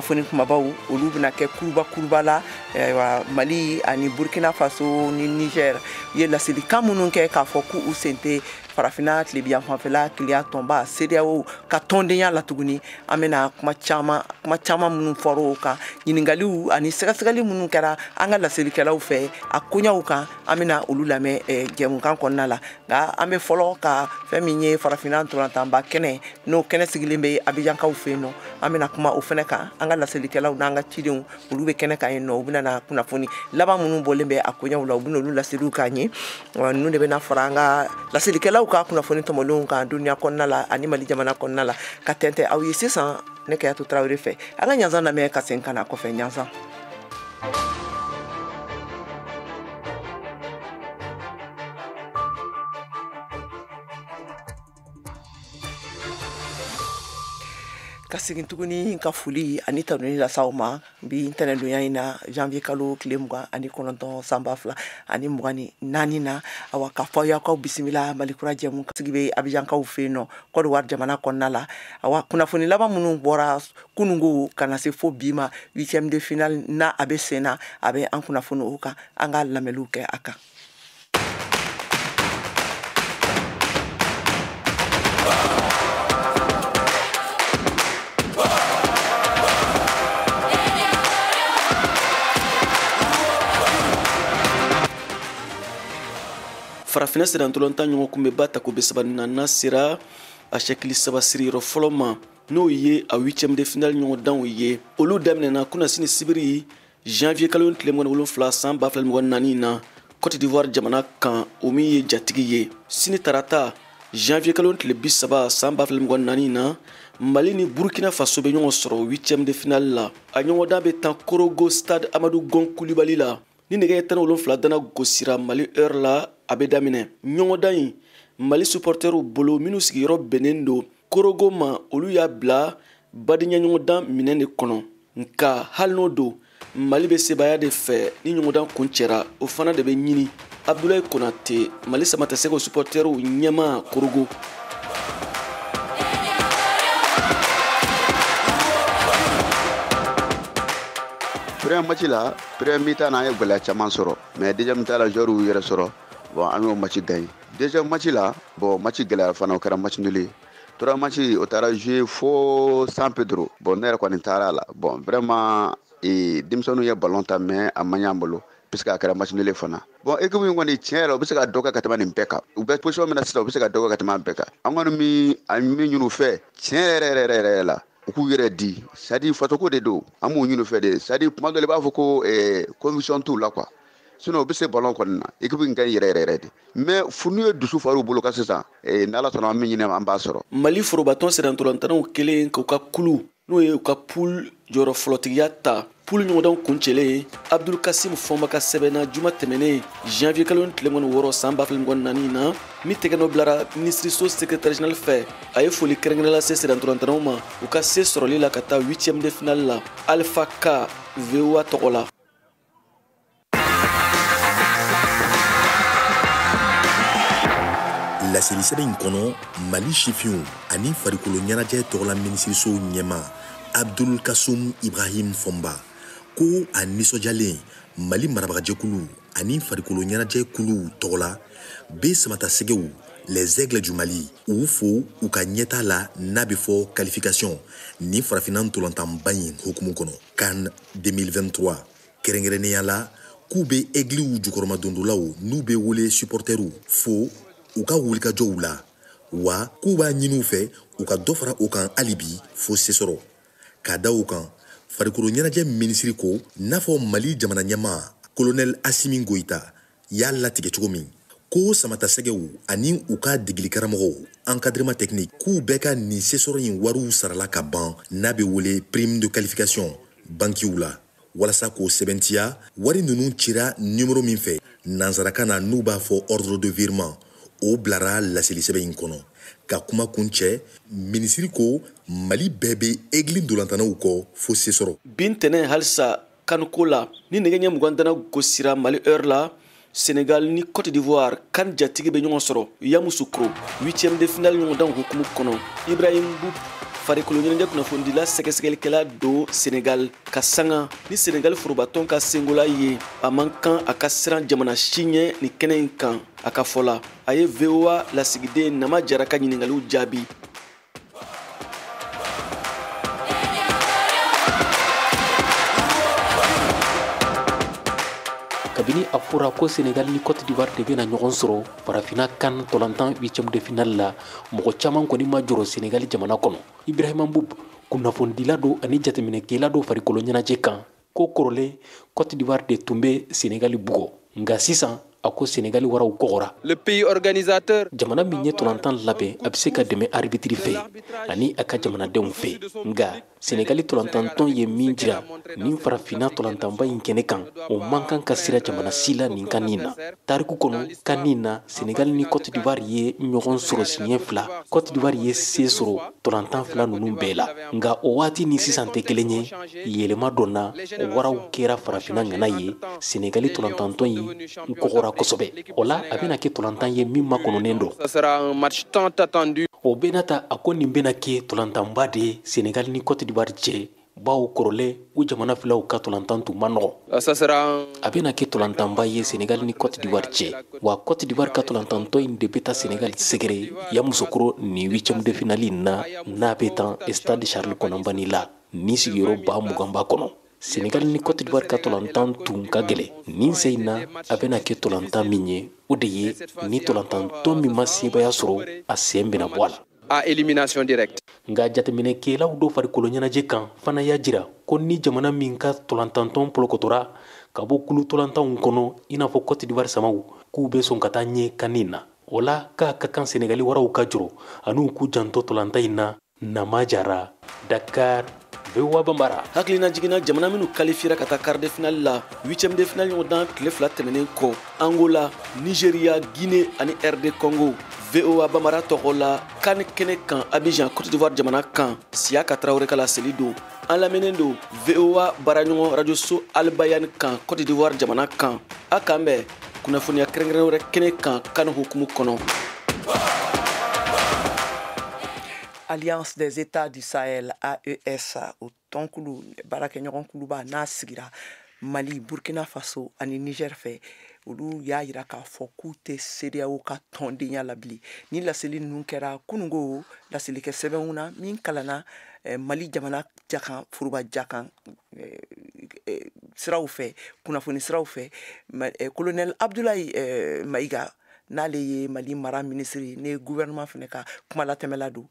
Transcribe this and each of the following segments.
kunnafoni kumabaw olu bɛna kɛ kuruba la Mali ani Burkina Faso ni Niger ye laselikan minnu kɛ k'a fɔ k'u sente farafina tilebiya fanfɛla kiliya tɔnba CEDEAO ka tɔndenya la tuguni an bɛna kuma caman minnu fɔra o kan ɲininkaliw ani sɛgɛsɛgɛli minnu kɛra an ka laselikɛlaw fɛ a koɲaw kan an bɛna olu lamɛn jɛmukan kɔnɔna la nka an bɛ fɔlɔ ka fɛn min ye farafina ntolantanba kɛnɛ n'o kɛnɛ sigilen bɛ Abijankaw fɛ yen nɔ an bɛna kuma o fɛnɛ kan an ka laselikɛlaw n'an ka cidenw olu bɛ kɛnɛ kan yen nɔ u bɛna kunnafoni laban minnu bɔlen bɛ a koɲaw la u bɛna olu laseliw k'an ye ninnu de bɛna fara an ka laselikɛlaw ka kunnafoni tɔmɔlenw kan duniya kɔnɔna la ani Mali jamana kɔnɔna la ka tɛntɛn aw ye sisan ne Kayatu Tarawele fɛ an ka ɲanzan lamɛn ka segin ka na kɔfɛ ɲanzan. Ka segin tuguni ka foli ani tanuni lasaw ma bi ntɛnɛndonya in na janvier kalo tile 29 san 2024 na awa ka fɔ y'aw bisimila Malikura jɛmu sigi bɛ Abijankaw fɛ yen nɔ Côte d'Ivoire jamana kɔnɔna la awa kunnafoni laban minnu bɔra kunungo kana se fo bi ma 8e de finale na a bɛ sen na a bɛ an kunnafoni o kan an ka lamɛnliw kɛ a kan. Farafina sedantolonta ɲɔgɔn kun bɛ ba ta ko bɛ sabanina sera a sɛkili saba siriyɔrɔ fɔlɔ ma n'o ye a 8e de finale ɲɔgɔn danw ye olu daminɛna kunasini sibiri janvier kalo tile 17 san 2024 na Côte d'Ivoire jamana kan o min ye jatigi ye sini tarata janvier kalo tile 30 san 2024 na Mali ni Burkina Faso bɛ ɲɔgɔn sɔrɔ 8e de finale la a ɲɔgɔn dan bɛ tan Korogo stade Amadou Gon Coulibaly la ni nɛgɛ ye 17 dana gosira Mali heure la a bɛ daminɛ ɲɔgɔndan in Mali supporteru bolo minnu sigiyɔrɔ bɛnnen don Korogo ma olu y'a bila badenya ɲɔgɔndan minɛn de kɔnɔ nka hali n'o don Mali bɛ sebaya de fɛ ni ɲɔgɔndan kun cɛra o fana de bɛ ɲini Abdoulaye Konate Mali Samataseko supporteru ɲɛma Korogo. Premier match la premier mi-temps na ye gɛlɛya caman sɔrɔ mais deuxième mi-temps la joueur y'u yɛrɛ sɔrɔ bon an y'o match gagné deuxième match la bon match gɛlɛya fana o kɛra match nul ye troisième match o taara jouer fo San Pedro bon ne yɛrɛ kɔni taara la bon vraiment denmisɛnninw ye ballon ta mais a man ɲɛ an bolo puisque a kɛra match nul ye fana bon équipe min kɔni tiɲɛ yɛrɛ u bɛ se ka dɔ kɛ ka tɛmɛ nin bɛɛ kan u bɛ position min na sisan u bɛ se ka dɔ kɛ ka tɛmɛ an bɛɛ kan an kɔni min ɲini u fɛ tiɲɛ yɛrɛ la u k'u yɛrɛ di c'est à dire fatoko de don an b'u ɲini u fɛ de c'est à dire tuma dɔ la i b'a fɔ ko conviction t'u la quoi sinon u bɛ se ballon kɔni na équipe in ka ɲi yɛrɛ de mais funu ye dusu far'u bolo kan sisan n'Ala sɔnna an min ɲini an b'a sɔrɔ. Mali forobatɔn sedantolantanaw kelen k'u ka kulu n'o ye u ka poule jɔyɔrɔ fɔlɔtigiya ta poule ɲɔgɔndan kuncɛlen Abdul Kasim Fɔnba ka sɛbɛnna juma tɛmɛnen janvier kalo tile 6 san 2024 na min tɛgɛnɔ bilara ministriso secrétaire général fɛ a ye foli kɛrɛnkɛrɛnnen lase sedantolantanaw ma u ka se sɔrɔli la ka taa 8e de finale la Alpha K VOA tɔgɔ la. Laseli sɛbɛn in kɔnɔ Mali sifinw ani farikolo ɲɛnajɛ tɔgɔla minisiriso ɲɛma Abdul Kasum Ibrahim Fɔnba ko a nisɔndiyalen Mali marabagajɛkulu ani farikolo ɲɛnajɛ kulu tɔgɔla bɛ samatasegew les aigles du Mali u fo u ka ɲɛta la n'a bɛ fɔ qualification ni farafina ntolantanba in hukumu kɔnɔ CAN 2023 kɛrɛnkɛrɛnnenya la k'u bɛ aigliw jukɔrɔmadondolaw n'u bɛ wele supporteru fo u ka wulikajɔw la wa k'u b'a ɲini u fɛ u ka dɔ fara o kan hali bi fo se sɔrɔ k'a da o kan farikolo ɲɛnajɛ minisiri ko n'a fɔ Mali jamana ɲɛma colonel Assimi Goïta y'a latigɛ cogo min ko samatasɛgɛw ani u ka degeli karamɔgɔw encadrement technique k'u bɛɛ ka nin se sɔrɔ in wariw sarala ka ban n'a bɛ wele prime de qualification bankiw la walasa k'o sɛbɛntiya wari ninnu cira numéro min fɛ nansarakan na n'u b'a fɔ ordre de virement o bilara laseli sɛbɛn in kɔnɔ ka kuma kun cɛ minisiri ko Mali bɛɛ bɛ aigle ndolantanaw kɔ fo se sɔrɔ bin tɛnɛ halisa kanuko la ni nɛgɛ ɲɛ 20 dana gosira Mali heure la Sénégal ni Côte d'Ivoire kan jatigi bɛ ɲɔgɔn sɔrɔ Yamoussoukro 8e de finale ɲɔgɔndan hukumu kɔnɔ Ibrahim Boub farikolo ɲɛnajɛ kunnafondila sɛgɛsɛgɛlikɛla do Senegal ka sanga ni Senegal forobatɔn ka sengola ye a man kan a ka siran jamana si ɲɛ ni kɛnɛ in kan a ka fɔ la a ye VOA lasigiden Nama Jara ka ɲiningaliw jaabi. kabini a fɔra ko Senegal ni Côte d'Ivoire de bɛna ɲɔgɔn sɔrɔ farafina CAN tolantan 8e de finale la mɔgɔ caman kɔni ma jɔrɔ Senegal jamana kɔnɔ. Ibrahima Mboup kunnafondila do ani jateminɛkɛla do farikolo ɲɛnajɛ kan ko kɔrɔlen Côte d'Ivoire de tun bɛ Senegal bugɔ nka sisan a ko Senegal waraw kɔgɔra. Le pays organisateur jamana min ye tolantan labɛn a bɛ se ka dɛmɛ arbitre fɛ ani a ka jamanadenw fɛ nka Senegal tolantantɔn ye min jira nin farafina tolantanba in kɛnɛ kan o man kan ka sira jamana si la nin kan nin na. Tariku kɔnɔ kan nin na Senegal ni Côte d'Ivoire ye ɲɔgɔn sɔrɔ siɲɛ 2 Côte d'Ivoire ye se sɔrɔ tolantan 2 ninnu bɛɛ la nka o waati ni sisan tɛ kelen ye yɛlɛma donna o waraw kɛra farafina ŋana ye Senegal tolantantɔn ye kɔgɔra kosɛbɛ o la a bɛna kɛ tolantan ye min makɔnɔnen don. Ça sera un match tant attendu. O bɛna ta a ko nin bɛna kɛ tolantanba de ye Senegal ni Côte d'Ivoire cɛ bawo kɔrɔlen u jamana filaw ka tolantan tun ma nɔgɔ. Ça sera a bɛna kɛ tolantanba ye Senegal ni Côte d'Ivoire cɛ wa Côte d'Ivoire ka tolantantɔ in de bɛ taa Senegal sɛgɛrɛ ya musokoro ni 8e de finale na n'a bɛ tan Stade Charles Konambani la ni sigiyɔrɔ 20,000 kɔnɔ. Senegal ni Côte d'Ivoire ka tolantan tun ka gɛlɛ nin se in na a bɛna kɛ tolantan min ye o de ye ni tolantantɔ min ma sebaya sɔrɔ a sen bɛna bɔ a la. à élimination directe. Nka jateminɛkɛlaw do farikolo ɲɛnajɛ kan fana y'a jira ko ni jamana min ka tolantantɔn polokotora ka bɔ kulu tolantanw kɔnɔ i n'a fɔ Côte d'Ivoire samaw k'u bɛ sɔn ka taa ɲɛ kan nin na o la k'a ka kan Senegali waraw ka jɔrɔ an'u k'u janto tolantan in na. Nama Jara, Dakar, VOA Bambara. Hakilina jiginna jamana minnu qualifiera ka taa quart de finale la 8e de finale ɲɔgɔndan tile 2 tɛmɛnen kɔ Angola, Nigeria, Guinée ani RD Congo. VOA Bambara tɔgɔ la CAN kɛnɛ kan Abidjan Côte d'Ivoire jamana kan Siaka Traoré ka laseli don an lamɛnnen don VOA baaraɲɔgɔn radio so Albayani kan Côte d'Ivoire jamana kan a kan bɛn kunnafoniya kɛrɛnkɛrɛn wɛrɛ kɛnɛ kan CAN hukumu kɔnɔ. Alliance des États du Sahel AES o tɔnkulu baarakɛɲɔgɔn kuluba n'a sigira Mali, Burkina Faso ani Niger fɛ olu y'a yira k'a fɔ k'u tɛ CEDEAO ka tɔndenya la bilen ni laseli ninnu kɛra kunungo laselikɛ sɛbɛnw na min kalanna Mali jamana jakan foroba jakan siraw fɛ kunnafoni siraw fɛ colonel Abdoulaye Maïga n'ale ye Mali mara ministre ne gouvernement fana ka kuma latɛmɛla don.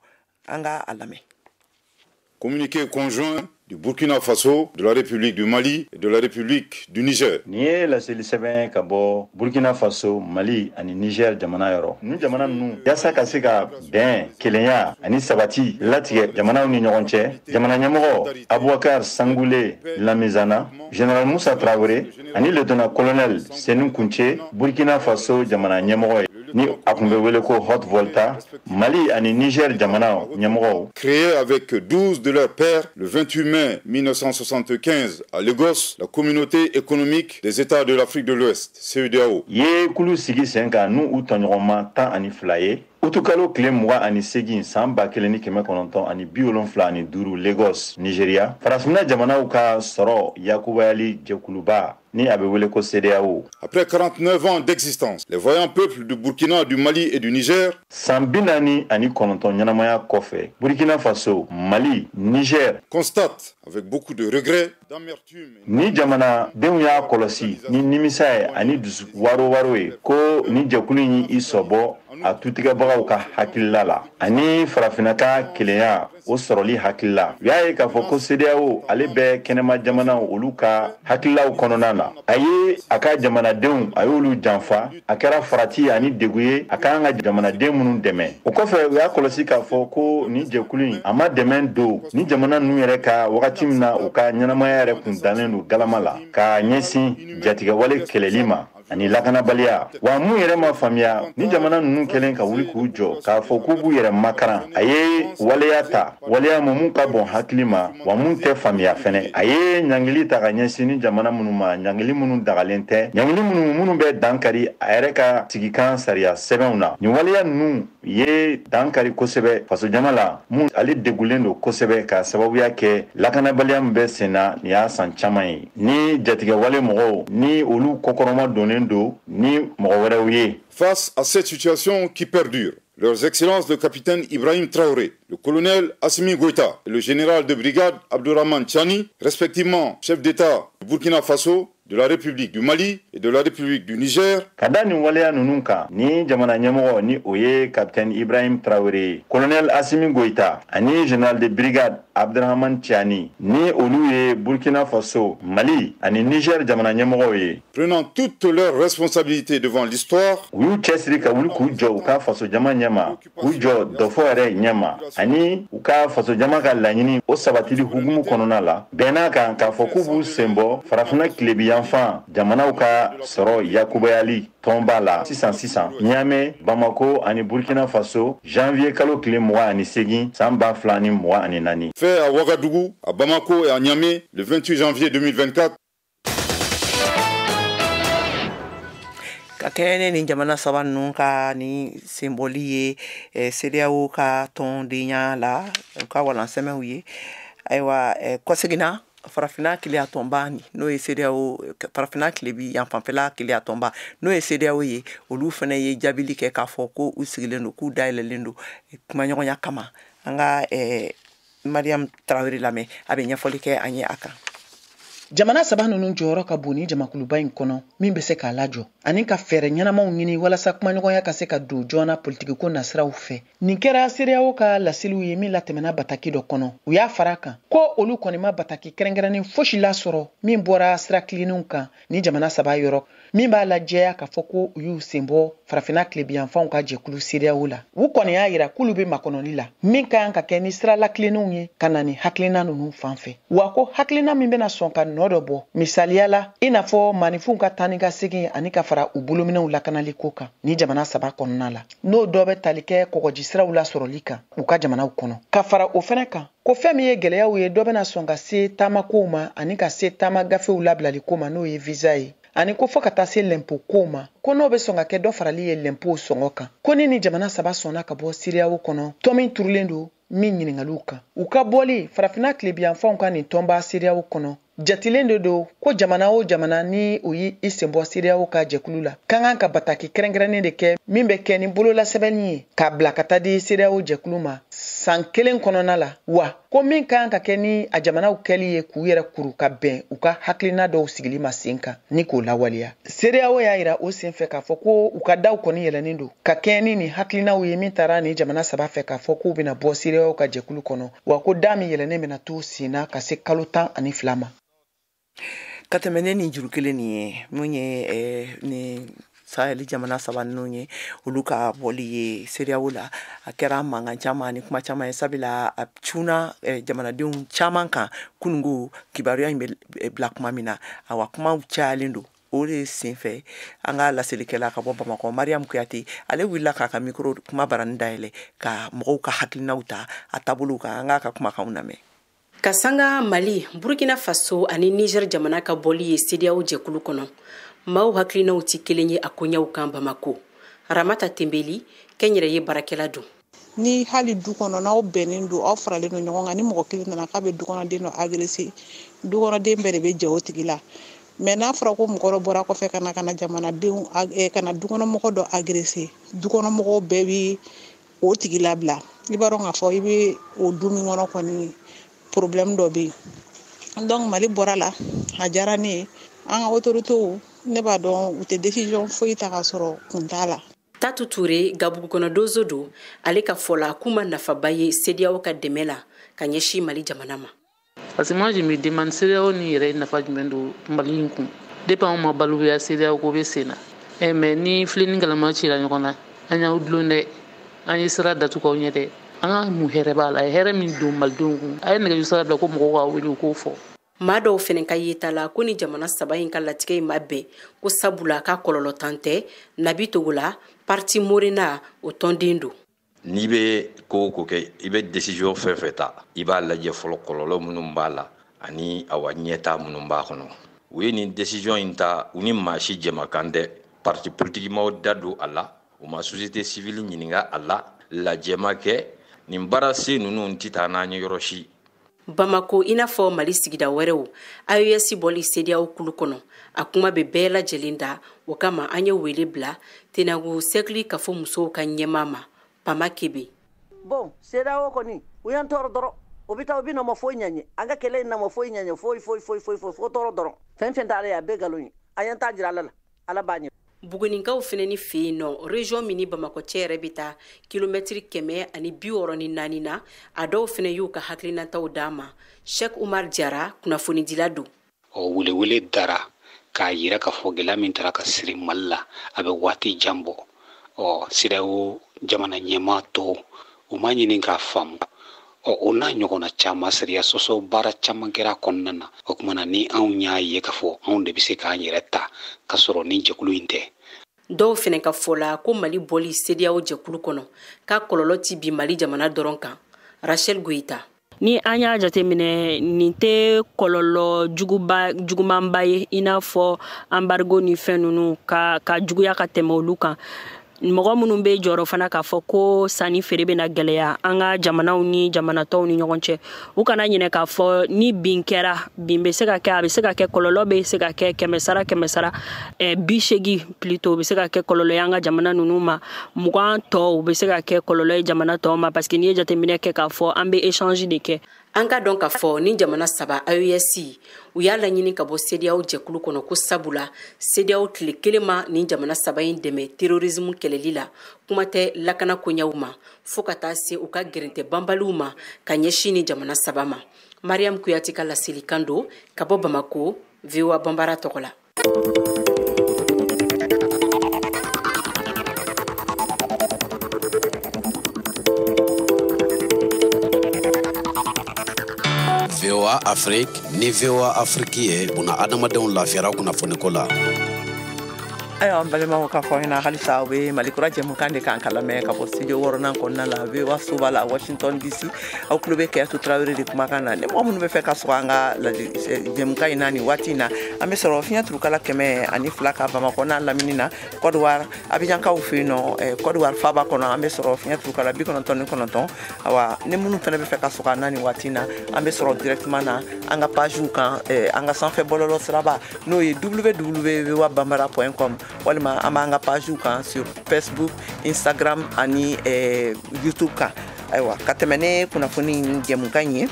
Communiqué conjoint du Burkina Faso, de la République du Mali et de la République du Niger. Nié la sɛbɛn ka bɔ Burkina Faso, Mali ani Niger jamana yɔrɔ. Ni jamana ninnu yasa ka se ka bɛn kelenya ani sabati latigɛ jamanaw ni ɲɔgɔn cɛ. Jamana ɲɛmɔgɔ Aboubacar Sangoulé Lamizana, Général Moussa Traoré ani lieutenant colonel Sénou Kounché, Burkina Faso jamana ɲɛmɔgɔ ye. Ni a tun bɛ wele ko Hot Volta, Mali ani Niger jamana ɲɛmɔgɔw. Créé avec 12 de leurs pairs le 28 mai 1975 à Lagos, la communauté économique des États de l'Afrique de l'Ouest, CEDEAO. Ye kulu sigi sen kan n'u u tɔɲɔgɔnma 12 ye. Utukalo tile 28 san 1975 Lagos, Nigeria. Farafina jamanaw ka sɔrɔ yakubayali jɛkuluba ni a bɛ wele ko CEDEAO. Après 49 ans d'existence, les vaillants peuples du Burkina, du Mali et du Niger san 49 ɲɛnamaya kɔfɛ Burkina Faso, Mali, Niger constatent avec beaucoup de regrets, d'amertume ni jamana denw y'a kɔlɔsi ni nimisa ye ani dusu waro ye ko ni jɛkulu yi i sɔbɔ a tutigɛbagaw ka hakilila la ani farafina ka kelenya o sɔrɔli hakilila u y'a ye k'a fɔ ko CEDEAO ale bɛ kɛnɛma jamanaw olu ka hakililaw kɔnɔna na a ye a ka jamanadenw a y'olu janfa a kɛra farati ani degu ye a ka kan ka jamanaden minnu dɛmɛ o kɔfɛ u y'a kɔlɔsi k'a fɔ ko ni jɛkulu in a ma dɛmɛ don ni jamana ninnu yɛrɛ ka wagati min na u ka ɲɛnamaya yɛrɛ kun dalen don galama la ka ɲɛsin jatigɛwale kɛlɛli ma ani lakanabaliya wa mun yɛrɛ ma faamuya ni jamana ninnu kɛlen ka wuli k'u jɔ k'a fɔ k'u b'u yɛrɛ makaran a ye waleya ta waleya mun ka bɔn hakili ma wa mun tɛ faamuya fɛnɛ a ye ɲangili ta ka ɲɛsin ni jamana minnu ma ɲangili minnu dagalen tɛ ɲangili minnu bɛ dankari a yɛrɛ ka sigikan sariya sɛbɛnw na nin waleya ninnu ye dankari kosɛbɛ faso jama la mun ale degulen don kosɛbɛ ka sababuya kɛ lakanabaliya min bɛ sen na nin y'a san caman ye ni jatigɛwale mɔgɔw ni olu kɔkɔrɔma donnen don ni mɔgɔ wɛrɛw ye. Face à cette situation qui perdure, leurs excellences le capitaine Ibrahim Traoré, le colonel Assimi Goïta et le général de brigade Abdourahmane Tchani, respectivement chef d'État du Burkina Faso, de la République du Mali et de la République du Niger. Kadani waleya nunun kan ni jamana ɲɛmɔgɔ ni o ye capitaine Ibrahim Traoré, colonel Assimi Goïta ani général de brigade Abdourahmane Tchani ni olu ye Burkina Faso, Mali ani Niger jamana ɲɛmɔgɔw ye. Prenant toutes leurs responsabilités devant l'histoire, u y'u cɛsiri ka wuli k'u jɔ u ka faso jama ɲɛma k'u jɔ dɔfɔ yɛrɛ ɲɛma ani u ka faso jama ka laɲini o sabatili hukumu kɔnɔna la bɛnna kan k'a fɔ k'u b'u sen bɔ farafina tilebiyanfan jamanaw ka sɔrɔ yakubayali tɔnba la sisan Niamey, Bamako ani Burkina Faso janvier kalo tile 28 san 2024. Fait à Ouagadougou, à Bamako et à Niamey le 28 janvier 2024. Ka kɛɲɛ ni jamana saba ninnu ka ni senbɔli ye CEDEAO ka tɔndenya la u ka walansɛmɛw ye ayiwa kɔseginna farafina kiliya tɔnba n'o ye CEDEAO farafina kile bi yan fanfɛla kiliya tɔnba n'o ye CEDEAO ye olu fana ye jaabili kɛ k'a fɔ ko u sigilen don k'u dayɛlɛlen don kumaɲɔgɔnya kama an ka Mariam Traoré lamɛn a bɛ ɲɛfɔli kɛ an ye a kan. Jamana saba ninnu jɔyɔrɔ ka bon ni jamakuluba in kɔnɔ min bɛ se k'a lajɔ ani ka fɛɛrɛ ɲɛnamaw ɲini walasa kumaɲɔgɔnya ka se ka don joona politikiko nasiraw fɛ. Nin kɛra CEDEAO ka laseliw ye min latɛmɛna bataki dɔ kɔnɔ. U y'a fara kan ko olu kɔni ma bataki kɛrɛnkɛrɛnnen fosi lasɔrɔ min bɔra sira kiliniw kan ni jamana saba yɔrɔ min b'a lajɛya k'a fɔ ko u y'u sen bɔ farafina tilebiyanfanw ka jɛkulu CEDEAO la. U kɔni y'a yira k'olu bɛ makɔnɔli la min ka kan ka kɛ ni sira lakiliniw ye ka na ni hakilina ninnu fan fɛ. Wa ko hakilina min bɛna sɔn ka nɔ dɔ bɔ misaliya la i n'a fɔ manifinw ka taa ni ka segin ani ka fara u bolominɛw lakanali ko kan ni jamana saba kɔnɔna la n'o dɔ bɛ tali kɛ kɔgɔji siraw la sɔrɔli kan u ka jamanaw kɔnɔ ka fara o fɛnɛ kan ko fɛn min ye gɛlɛyaw ye dɔ bɛna sɔn ka se taamakow ma ani ka se taama gafew labilali ko ma n'o ye visa ye ani ko fɔ ka taa se lɛnpo kow ma ko n'o bɛ sɔn ka kɛ dɔ farali ye lɛnpo sɔngɔ kan ko ni jamana saba sɔnna ka bɔ CEDEAO kɔnɔ tɔn min turulen don min ɲininkaliw kan u ka bɔli farafina tilebiyanfanw ka nin tɔnba CEDEAO kɔnɔ jatilen de don ko jamana o jamana ni o yi i sen bɔ CEDEAO ka jɛkulu la kan kan ka bataki kɛrɛnkɛrɛnnen de kɛ min bɛ kɛ ni bololasɛbɛnni ye k'a bila ka taa di CEDEAO jɛkulu ma san kelen kɔnɔna la wa ko min kan ka kɛ ni a jamanaw kɛli ye k'u yɛrɛ kuru ka bɛn u ka hakilina dɔw sigili ma sen kan ni k'o lawaleya. CEDEAO y'a yira o sen fɛ k'a fɔ ko u ka daw kɔni yɛlɛnnen don ka kɛ ni nin hakilinaw ye min taara ni jamana saba fɛ k'a fɔ k'u bɛna bɔ CEDEAO ka jɛkulu kɔnɔ wa ko da min yɛlɛnnen bɛna to sen na ka se kalo 12 ma. Ka tɛmɛ ne ni juru kelen nin ye mun ye ni Sahel jamana saba ninnu ye olu ka bɔli ye CEDEAO la a kɛra mankan caman ni kuma caman ye sabula a cunna jamanadenw caman kan kunungo kibaruya in bɛ bila kuma min na awa kumaw cayalen don o de senfɛ an ka laselikɛla ka bɔ Bamakɔ Mariam Kuyate ale wulila k'a ka micro kuma barani dayɛlɛ ka mɔgɔw ka hakilinaw ta a taabolow kan an k'a ka kumakanw lamɛn. Ka sanga Mali, Burkina Faso ani Niger jamana ka bɔli ye CEDEAO jɛkulu kɔnɔ maaw hakilinaw ti kelen ye a koɲaw kan Bamako. Ramata Tembeli kɛnyɛrɛ ye barakɛla don. Ni hali du kɔnɔ n'aw bɛnnen don aw faralen don ɲɔgɔn kan ni mɔgɔ kelen nana k'a bɛ dukɔnɔden dɔ agressé dukɔnɔden bɛɛ de bɛ jɛ o tigi la mais n'a fɔra ko mɔgɔ dɔ bɔra kɔfɛ ka na jamanadenw ka na dukɔnɔmɔgɔ dɔ agressé dukɔnɔmɔgɔw bɛɛ bi o tigi labila i b'a dɔn k'a fɔ i bɛ o du min kɔnɔ kɔni problème dɔ bɛ yen donc Mali bɔra la a diyara ne ye an ka autorités ne b'a dɔn u tɛ décision foyi ta ka sɔrɔ kun t'a la. Tatu Touré Gabugu kɔnɔ dozo do ale ka fɔla kuma nafaba ye CEDEAO ka dɛmɛ la ka ɲɛsin Mali jamana ma. Parce que moi je me demande CEDEAO ni yɛrɛ nafa jumɛn don Mali in kun depuis anw ma baluya CEDEAO ko bɛ sen na mais ni filɛli galama cira ɲɔgɔn na an y'aw dulon dɛ an ye sira datugu aw ɲɛ dɛ an ka mun hɛrɛ b'a la hɛrɛ min don malidenw kun a ye nɛgɛjuru sira bila ko mɔgɔw ka wele u k'o fɔ. maa dɔw fɛnɛ ka yeta la ko ni jamana saba in ka latigɛ in ma bɛn ko sabula ka kɔlɔlɔ tan tɛ nabi togo la parti morena o tɔnden don. N'i bɛ ko ko kɛ i bɛ décision fɛn fɛn ta i b'a lajɛ fɔlɔ kɔlɔlɔ minnu b'a la ani awa ɲɛta minnu b'a kɔnɔ. U ye nin décision in ta u ni maa si jɛmakan tɛ parti politique maw da don a la u ma société civile ɲininka a la lajɛma kɛ nin baara se ninnu tɛ taa n'an ye yɔrɔ si. Bamako i n'a fɔ Mali sigida wɛrɛw AES bɔli CEDEAO kulu kɔnɔ a kuma bɛ bɛɛ lajɛlen da o kama an ye wele bila Tenagu Sekli Kafo musow ka ɲɛmaa ma Pama Kebe. Bon CEDEAO kɔni u y'an tɔɔrɔ dɔrɔn o bɛ taa u bɛ na ma foyi ɲaɲɛ an ka kɛlɛ in na ma foyi ɲaɲɛ foyi fo tɔɔrɔ dɔrɔn fɛn fɛn t'ale a bɛɛ nkalon ye a y'an ta jira Ala la Ala b'a ɲɛ. Bugunikaw fɛnɛ ni fɛ yen nɔ région min ni Bamakɔ cɛ yɛrɛ bɛ taa kilomètre 164 na a dɔw fɛnɛ y'u ka hakilinataw d'a ma. Sheikh Umar Jara kunnafonidila don. O welewele dara k'a yira ka fɔ gɛlɛya min taara ka siri Mali la a bɛ waati jan bɔ. CEDEAO jamana ɲɛmaa tɔw u ma ɲini k'a faamu. O n'a ɲɔgɔnna caman sariya sɔsɔ baara caman kɛra kɔnɔna na o kumana ni anw y'a ye ka fɔ anw de bɛ se k'an yɛrɛ ta ka sɔrɔ ni jɛkulu in tɛ. Dɔw fɛnɛ ka fɔ la ko Mali bɔli CEDEAO jɛkulu kɔnɔ k'a kɔlɔlɔ ti bi Mali jamana dɔrɔn kan. Rachel Goita. Ni an y'a jateminɛ nin tɛ kɔlɔlɔ jugumanba ye i n'a fɔ embargo ni fɛn ninnu ka juguya ka tɛmɛ olu kan. Mɔgɔ minnu bɛ jɔrɔ fana k'a fɔ ko sanni feere bɛna gɛlɛya an ka jamanaw ni jamanatɔw ni ɲɔgɔn cɛ u kana ɲinɛ k'a fɔ ni bin kɛra bin bɛ se ka kɛ a bɛ se ka kɛ kɔlɔlɔ bɛ se ka kɛ 100 80 plutôt bɛ se ka kɛ kɔlɔlɔ ye an ka jamana ninnu ma 20 tɔw bɛ se ka kɛ kɔlɔlɔ ye jamana tɔw ma parce que n'i ye jateminɛ kɛ k'a fɔ an bɛ échange de kɛ. An ka dɔn k'a fɔ ni jamana saba AES u y'a laɲini ka bɔ CEDEAO jɛkulu kɔnɔ ko sabula CEDEAO tile kelen ma ni jamana saba in dɛmɛ terrorisme kɛlɛli la kuma tɛ lakana koɲɛw ma fo ka taa se u ka gɛrɛntɛ banbaliw ma ka ɲɛsin ni jamana saba ma. Mariam Kuyati ka laselikan don ka bɔ Bamako VOA Bambara tɔgɔ la. VOA Afrique ni VOA Afrique ye buna adamadenw lafiyara kunnafoni ko la. Ayiwa an balimaw k'a fɔ ɲɛna halisa u bɛ Malikura jɛmukan de kan ka lamɛn ka bɔ studio 6nan kɔnɔna la VOA Soba la Washington DC aw tulo bɛ Kɛyatu Tarawele de kumakan na ni mɔgɔ minnu bɛ fɛ ka sɔrɔ an ka jɛmukan in na nin waati in na an bɛ sɔrɔ fiɲɛ turukala 102 ka Bamakɔ n'a lamini na Côte d'Ivoire Abidjankaw fɛ yen nɔ Côte d'Ivoire faaba kɔnɔ an bɛ sɔrɔ fiɲɛ turukala 99 awa ni minnu fana bɛ fɛ ka sɔrɔ an na nin waati in na an bɛ sɔrɔ directement na an ka pagew kan an ka sanfɛ bɔlɔlɔ siraba n'o ye www.voabambara.com walima an b'an ka pagew kan sur Facebook, Instagram ani YouTube kan. Ayiwa ka tɛmɛ ne kunnafoni jɛmukan ye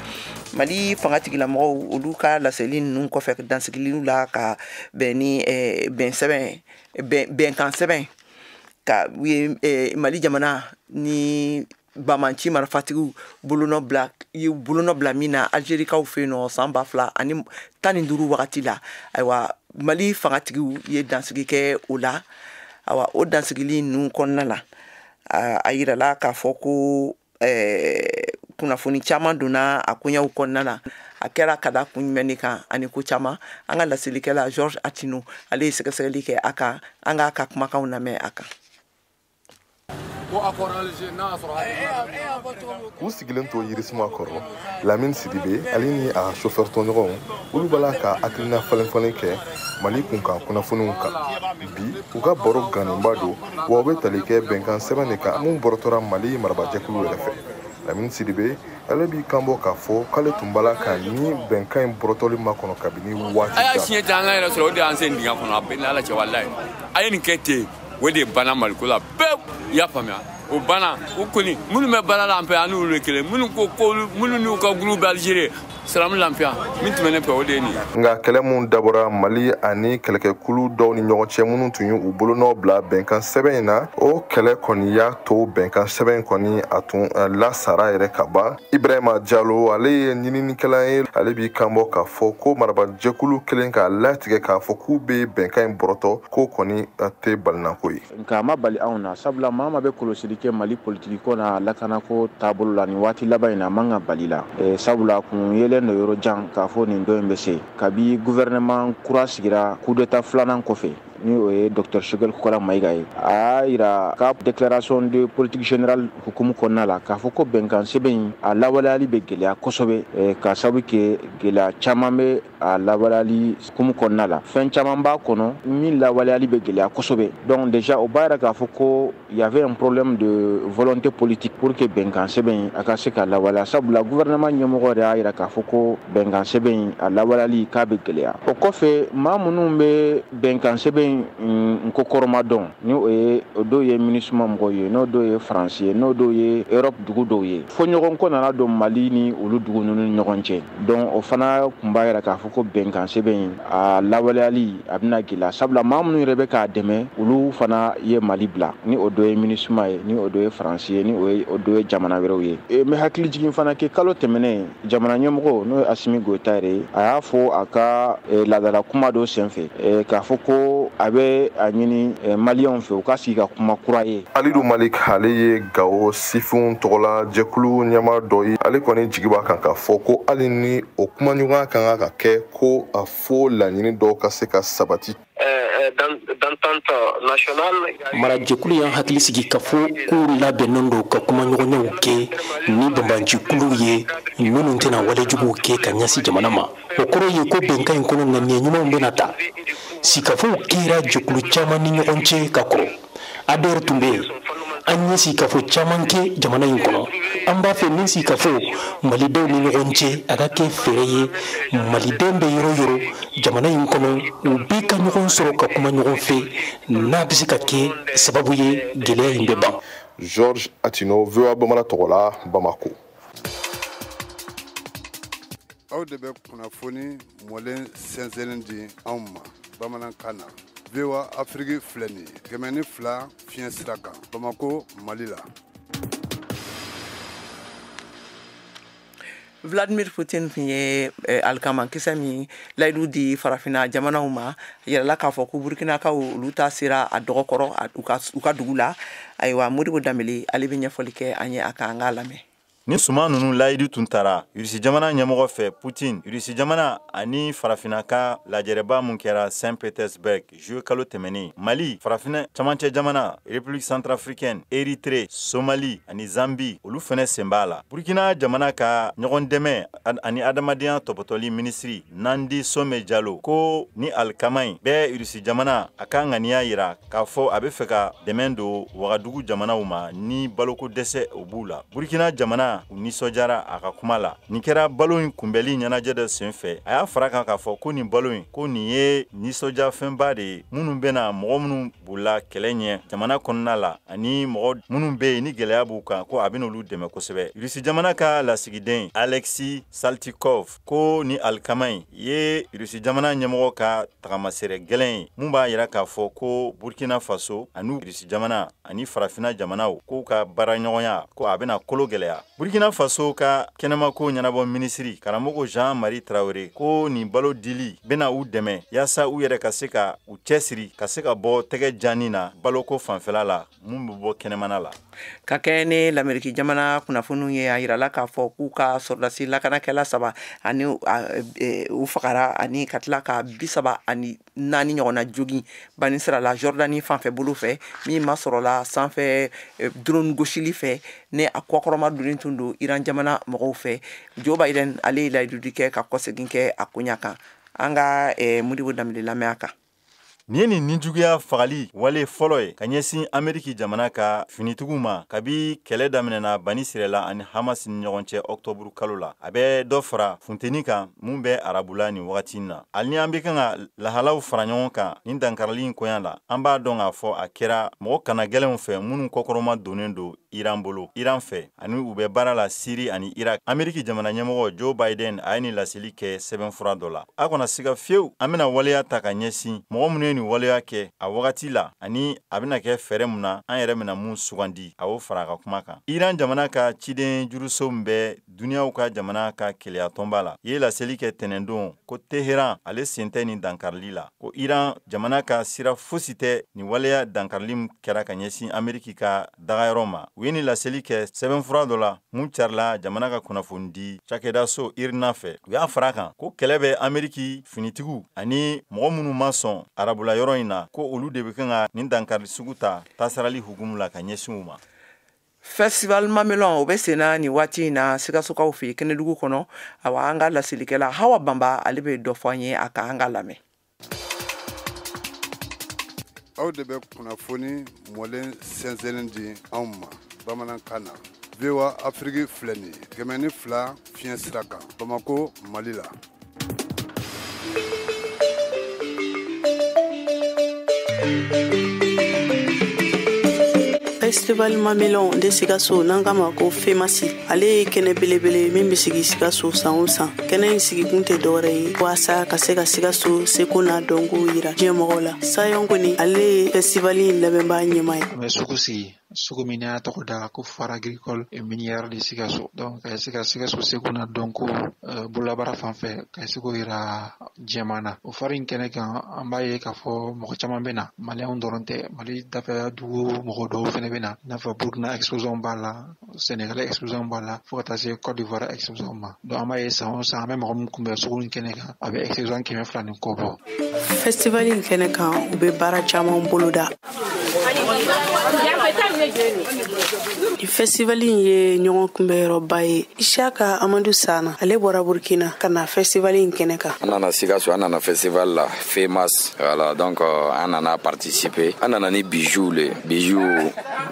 Mali fangatigilamɔgɔw olu ka laseli ninnu kɔfɛ dansigiliw la ka bɛn ni bɛnkan sɛbɛn ka Mali jamana ni Bamanci marifatigiw bolonɔ bila min na Algérikaw fɛ yen nɔ san 2015 wagati la. Ayiwa Mali fangatigiw ye dansigi kɛ o la. Awa o dansigili ninnu kɔnɔna la a yirala k'a fɔ ko kunnafoni caman donna a koɲɛw kɔnɔna na a kɛra ka da kun jumɛn de kan ani ko caman an ka laselikɛla Georges Atino ale ye sɛgɛsɛgɛli kɛ a kan an k'a ka kumakanw lamɛn a kan. U sigilen to Yirisuma kɔrɔ Lamine Sidibe ale ni a chauffeur tɔɲɔgɔnw olu bala ka hakilina falen kɛ Mali kunkan kunnafoniw kan bi u ka baro ganenba don wa u bɛ tali kɛ bɛnkan sɛbɛn de kan mun bɔrɔtɔra Mali marabajɛkulu yɛrɛ fɛ. Lamine Sidibe ale b'i kanbɔ k'a fɔ k'ale tun bala ka ni bɛnkan in bɔrɔtɔli ma kɔnɔ kabini waati jan. A y'a siɲɛ ta an ka yɛrɛ sɔrɔ o de y'an sen dingɛ kɔnɔ a bɛɛ ni Ala cɛ walayi a ye nin kɛ ten o de banna Maliko la bɛɛ i y'a faamuya o banna o kɔni minnu bɛ baara la an fɛ an n'olu ye kelen minnu ko minnu n'u ka groupe bɛ Algérie salamu lafiya min tɛmɛnen fɛ o de ye nin ye. Nka kɛlɛ mun dabɔra Mali ani kɛlɛkɛkulu dɔw ni ɲɔgɔn cɛ minnu tun y'u bolonɔ bila bɛnkan sɛbɛn in na o kɛlɛ kɔni y'a to bɛnkan sɛbɛn kɔni a tun lasara yɛrɛ ka ban. Ibrahima Diallo ale ye ɲininikɛla ye ale b'i kanbɔ k'a fɔ ko marabajɛkulu kelen k'a latigɛ k'a fɔ k'u bɛ bɛnkan in bɔrɔtɔ k'o kɔni tɛ balinako ye. Nka a ma bali anw na sabula maa ma bɛ kɔlɔsili kɛ Mali politiki ko n'a lakanako taabolo la nin waati laban in na a man ka bali la sabula kun yɛlɛ filɛ no yɔrɔ jan k'a fɔ nin dɔ in bɛ se kabi gouvernement kura sigira coup d'état filanan kɔfɛ ni o ye Dr Choguel Kokala Mayiga ye a yira ka déclaration de politique générale hukumu kɔnɔna la k'a fɔ ko bɛnkan sɛbɛn a lawaleyali bɛ gɛlɛya kosɛbɛ ka sababu kɛ gɛlɛya caman bɛ a lawaleyali hukumu kɔnɔna la fɛn caman b'a kɔnɔ min lawaleyali bɛ gɛlɛya kosɛbɛ donc déjà o b'a yira k'a fɔ ko il y avait un problème de volonté politique pour que bɛnkan sɛbɛn a ka se ka lawaleya sabula gouvernement ɲɛmɔgɔ de y'a yira k'a fɔ ko bɛnkan sɛbɛn a lawaleyali k'a bɛ gɛlɛya o kɔfɛ maa minnu bɛ bɛnkan sɛbɛn nko kɔrɔma dɔn ni o ye o dɔw ye MINUSMA mɔgɔw ye n'o dɔw ye France ye n'o dɔw ye Europe dugu dɔw ye fo ɲɔgɔn ko nana don Mali ni olu dugu ninnu ni ɲɔgɔn cɛ donc o fana tun b'a yira k'a fɔ ko bɛnkan sɛbɛn a lawaleyali a bɛna gɛlɛya sabula maa minnu yɛrɛ bɛ k'a dɛmɛ olu fana ye Mali bila ni o dɔ ye MINUSMA ye ni o dɔ ye France ye ni o dɔ ye jamana wɛrɛw ye n bɛ hakili jigin fana kɛ kalo tɛmɛnen jamana ɲɛmɔgɔ n'o ye Assimi Goïta yɛrɛ a y'a fɔ a ka laadala kuma dɔ senfɛ k'a fɔ ko a bɛ a ɲini maliyɛnw fɛ u ka sigi ka kuma kura ye. Alidu Malik ale ye Gao sifinw tɔgɔla jɛkulu ɲɛma dɔ ye ale kɔni jigi b'a kan k'a fɔ ko hali ni o kumaɲɔgɔnya kan ka kɛ ko a fo laɲini dɔw ka se ka sabati. Marajɛkulu y'an hakili sigi ka fɔ k'u labɛnnen don ka kumaɲɔgɔnyaw kɛ ni banbanjikuluw ye minnu tɛna walejuguw kɛ ka ɲɛsin jamana ma o kɔrɔ ye ko bɛnkan in kɔnɔ ŋaniya ɲumanw bɛna ta sikafɔw kɛra jɛkulu caman ni ɲɔgɔn cɛ ka kɔrɔ ADR tun bɛ yen an ye sikafɔ caman kɛ jamana in kɔnɔ an b'a fɛ nin sikafɔ malidenw ni ɲɔgɔn cɛ a ka kɛ fɛɛrɛ ye malidenw bɛ yɔrɔ yɔrɔ jamana in kɔnɔ u bɛɛ ka ɲɔgɔn sɔrɔ ka kuma ɲɔgɔn fɛ n'a bɛ se ka kɛ sababu ye gɛlɛya in bɛ ban. Georges Atino VOA Bamana tɔgɔla Bamako. Aw de bɛ kunnafoni mɔlen sɛnsɛnlen di anw ma bamanankan na. VOA Afrique filɛ nin ye 102 fiɲɛ sira kan Bamako Mali la. Vladimir Putin tun ye alikamakisɛ min layidu di farafina jamanaw ma yɛrɛla k'a fɔ ko burkinakaw olu ta sera a dɔgɔkɔrɔ u ka dugu la ayiwa Modibo Dambele ale bɛ ɲɛfɔli kɛ an ye a kan an k'a lamɛn. Ni suma ninnu layidu tun taara Rusi jamana ɲɛmɔgɔ fɛ Putin Rusi jamana ani farafina ka lajɛrɛba mun kɛra Saint-Pétersbourg juillet kalo tɛmɛnen Mali farafina camancɛ jamana République centrafricaine Érythrée Somalie ani Zambie olu fɛnɛ sen b'a la Burkina jamana ka ɲɔgɔn dɛmɛ ani adamadenya tɔpɔtɔli ministri Nandi Some Diallo ko ni alkamai bɛɛ Rusi jamana a ka ŋaniya yira k'a fɔ a bɛ fɛ ka dɛmɛ don Wagadugu jamanaw ma ni baloko dɛsɛ o b'u la Burkina jamana u nisɔndiyara a ka kuma la nin kɛra balo in kunbɛli ɲɛnajɛ dɔ senfɛ a y'a fara kan k'a fɔ ko nin balo in ko nin ye nisɔndiyafɛnba de ye minnu bɛna mɔgɔ minnu b'ula kɛlɛ ɲɛ jamana kɔnɔna la ani mɔgɔ minnu bɛ yen ni gɛlɛya b'u kan ko a bɛna olu dɛmɛ kosɛbɛ Rusi jamana ka lasigiden Alexis Saltykov ko ni alikama in ye Rusi jamana ɲɛmɔgɔ ka tagamasɛrɛ gɛlɛn ye mun b'a yira k'a fɔ ko Burkina Faso ani Rusi jamana ani farafina jamanaw k'u ka baara ɲɔgɔnya ko a bɛna kolo gɛlɛya Burkina Faso ka kɛnɛmako ɲɛnabɔ ministri karamɔgɔ Jean-Marie Traoré ko nin balo dili bena u dɛmɛ yaasa u yɛrɛ ka se ka u cɛsiri ka se ka bɔ tɛgɛ janni na baloko fanfɛla la mun bɛ bɔ kɛnɛmana la ka kɛ ni l'Amérique jamana kunnafoniw ye a yirala k'a fɔ k'u ka sɔrdasi lakanakɛla 3 ani u fagara ani ka tila ka 34 ɲɔgɔnna jogi bani sira la Jordanie fanfɛ bolo fɛ min ma sɔrɔla sanfɛ drone gosili fɛ ni a kɔkɔrɔma donnen tun don Iran jamana mɔgɔw fɛ Joe Biden ale ye layidudi kɛ ka kɔsegin kɛ a koɲa kan an ka Modibo Dambele lamɛn a kan. Ni ye nin ninjuguya fagali wale fɔlɔ ye ka ɲɛsin Ameriki jamana ka finitigiw ma kabi kɛlɛ daminɛna bani sirɛla ani Hamas ni ɲɔgɔn cɛ Octobre kalo la a bɛ dɔ fara funteni kan mun bɛ arabula ni wagati na hali ni an bɛ kan ka lahalaw fara ɲɔgɔn kan nin dankarali in koyan la an b'a dɔn k'a fɔ a kɛra mɔgɔ kana gɛlɛnw fɛ minnu kɔkɔrɔma donnen don Iran bolo Iran fɛ ani u bɛ baara la Syrie ani Irak Ameriki jamana ɲɛmɔgɔ Joe Biden a ye nin laseli kɛ sɛbɛnfura dɔ la a kana siga fiyewu an bɛna waleya ta ka ɲɛsin mɔgɔ minnu ye nin waleya kɛ a wagati la ani a bɛna kɛ fɛrɛ mun na an yɛrɛ bɛna mun sugandi a y'o fara a ka kuma kan Iran jamana ka ciden juruso min bɛ duniyaw ka jamana ka keleya tɔnba la ye laseli kɛ tɛnɛndon ko Teheran ale sen tɛ nin dankarili la ko Iran jamana ka sira fosi tɛ nin waleya dankarili kɛra ka ɲɛsin Ameriki ka dagayɔrɔ ma u ye nin laseli kɛ sɛbɛnfura dɔ la mun carila jamana ka kunnafoni di cakɛda so IRNA fɛ u y'a fara kan ko kɛlɛ bɛ Ameriki finitigiw ani mɔgɔ minnu ma sɔn arabula yɔrɔ in na ko olu de bɛ kan ka nin dankari sugu ta tasarali hukumu la ka ɲɛsin u ma. Festival Mamelon o bɛ senna ni waati in na Sikasokaw fɛ Kɛnɛdugu kɔnɔ awa an ka lasilikɛla Hawa Bamba ale bɛ dɔ fɔ an ye a ka an ka lamɛn. Aw de bɛ kunnafoni mɔlen sɛnsɛnnen di anw ma bamanankan na. VOA Afrique filɛ nin ye 102 fiɲɛ sira kan Bamako Mali la. Festival Mamelon de Sikaso n'angama ko Femasi ale ye kɛnɛ belebele min bɛ sigi Sikaso san o san kɛnɛ in sigikun tɛ dɔwɛrɛ ye walasa ka se ka Sikaso seko n'a dɔnko yira diɲɛ mɔgɔw la Sayon kɔni ale ye festival in labɛnbaa ɲɛmaa ye. Mɛ sugu sigi sugu min y'a tɔgɔ da ko Foire agricole et minière de Sikaso donc ka se ka Sikaso seko n'a dɔnko bololabaara fan fɛ ka se k'o yira diɲɛman na o foire in kɛnɛ kan an b'a ye k'a fɔ mɔgɔ caman bɛ na maliyɛnw dɔrɔn tɛ Mali dafɛ dugu mɔgɔ dɔw fɛnɛ bɛ na i n'a fɔ Burkina exposition b'a la Sénégal exposition b'a la fo ka taa se Côte d'Ivoire exposition ma donc an b'a ye san o san an bɛ mɔgɔ min kunbɛn sugu in kɛnɛ kan a bɛ exposition 200 ni kɔ bɔ. Festival in kɛnɛ kan u bɛ baara caman boloda. Ni festival in ye ɲɔgɔn kunbɛyɔrɔba ye Isaka Amadou Sana ale bɔra Burkina ka na festival in kɛnɛ kan. An nana Sikaso an nana festival la Femas voilà donc an nana participer an nana ni bijoux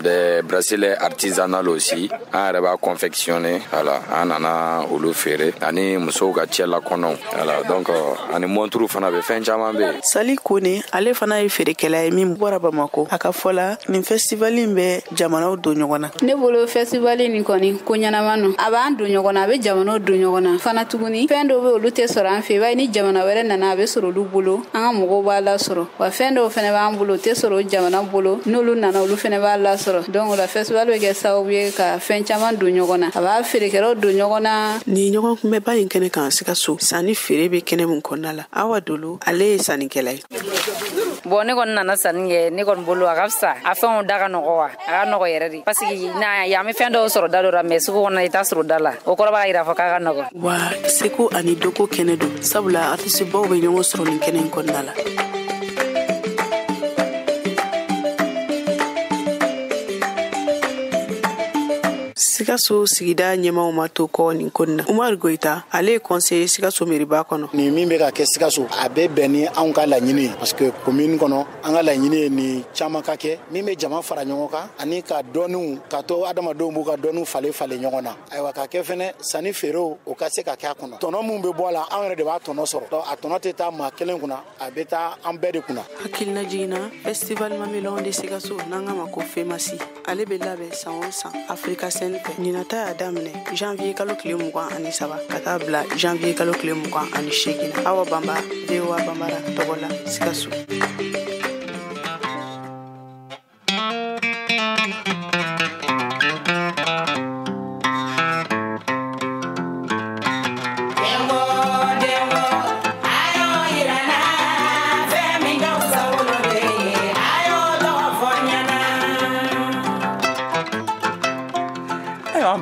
des bracelets artisanaux aussi an yɛrɛ b'a confectionner voilà an nana olu feere ani musow ka cɛla kɔnɔ voilà donc ani montre fana bɛ fɛn caman bɛ. Sali Kone ale fana ye feerekɛla ye min bɔra Bamako a ka fɔla nin festival in bɛ jamanaw don ɲɔgɔn na. Ne bolo festival nin kɔni ko ɲɛnama no a b'an don ɲɔgɔn na a bɛ jamanaw don ɲɔgɔn na fana tuguni fɛn dɔw bɛ olu tɛ sɔrɔ an fɛ i b'a ye ni jamana wɛrɛ nana a bɛ sɔrɔ olu bolo an ka mɔgɔw b'a lasɔrɔ wa fɛn dɔw fɛnɛ b'an bolo o tɛ sɔrɔ jamana bolo n'olu nana olu fɛnɛ b'a lasɔrɔ donc o la festival bɛ kɛ sababu ye ka fɛn caman don ɲɔgɔn na a b'a feerekɛlaw don ɲɔgɔn na. Ni ɲɔgɔn kunbɛba in kɛnɛ kan Sikaso sanni feere bɛ kɛnɛ min kɔnɔna la Awa Dolo ale ye sannikɛla ye. Bon ne kɔni nana sanni kɛ ne kɔni bolo a ka fisa a fɛnw da ka nɔgɔ wa a ka nɔgɔ yɛrɛ de parce que na y'an bɛ fɛn dɔw sɔrɔ da dɔ la mais sugu kɔnɔ i t'a sɔrɔ da la o kɔrɔ b'a yira fɔ k'a ka nɔgɔ. Wa seko ani dɔko kɛnɛ don sabula artiste baw bɛ ɲɔgɔn sɔrɔ nin kɛnɛ in kɔnɔna la. Sikaso sigida ɲɛmaaw ma to kɔ nin ko na Umar Goita ale ye conseiller Sikaso mairie-ba kɔnɔ. Ni min bɛ ka kɛ Sikaso a bɛ bɛn ni anw ka laɲini ye parce que commune kɔnɔ an ka laɲini ye ni caman ka kɛ min bɛ jama fara ɲɔgɔn kan ani ka dɔnniw ka to adamadenw b'u ka dɔnniw falen ɲɔgɔn na ayiwa ka kɛ fɛnɛ sanni feerew o ka se ka kɛ a kɔnɔ tɔnɔ min bɛ bɔ a la anw yɛrɛ de b'a tɔnɔ sɔrɔ donc a tɔnɔ tɛ taa maa kelen kunna a bɛ taa an bɛɛ de kunna. Hakilina jiginna festival Mamelon de Sikaso n'an k'a ma ko Femasi ale bɛ labɛn san o san Africa scène fɛ ɲinata y'a daminɛ janvier kalo tile 23 ka taa bila janvier kalo tile 28 Awa Bamba VOA Bambara tɔgɔ la Sikaso.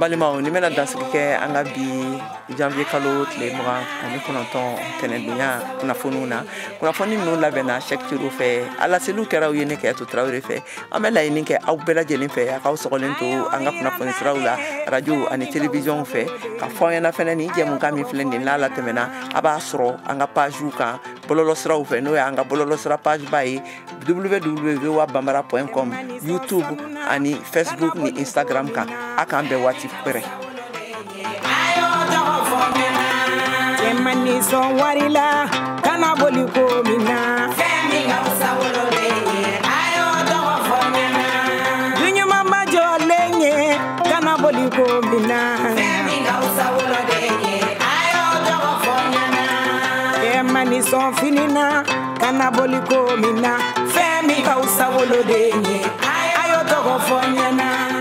Balimaw ni mena dansigi kɛ an ka bi janvier kalo tile 29 tɛnɛndonya kunnafoniw na kunnafoni ninnu labɛnna Cheikh Tiro fɛ alaseliw kɛra u ye ne kɛ to Tarawele fɛ an bɛ laɲini kɛ aw bɛɛ lajɛlen fɛ a k'aw sɔgɔlen to an ka kunnafoni siraw la radio ani télévision fɛ ka fɔ an ɲɛna fɛnɛ ni jɛmukan min filɛ nin n'a latɛmɛna a b'a sɔrɔ an ka pagew kan bɔlɔlɔ siraw fɛ n'o y'an ka bɔlɔlɔ sira page ba ye www.voabambara.com YouTube ani Facebook ni Instagram kan a k'an bɛɛ waati pɛrɛ. Emani son warila kana boli ko mina femi ga usawolole ayo dogo fonyana dunyu mama jolenye kana boli ko mina femi ga usawolole ayo dogo fonyana emani son finina kana boli ko mina femi ga usawolole ayo dogo fonyana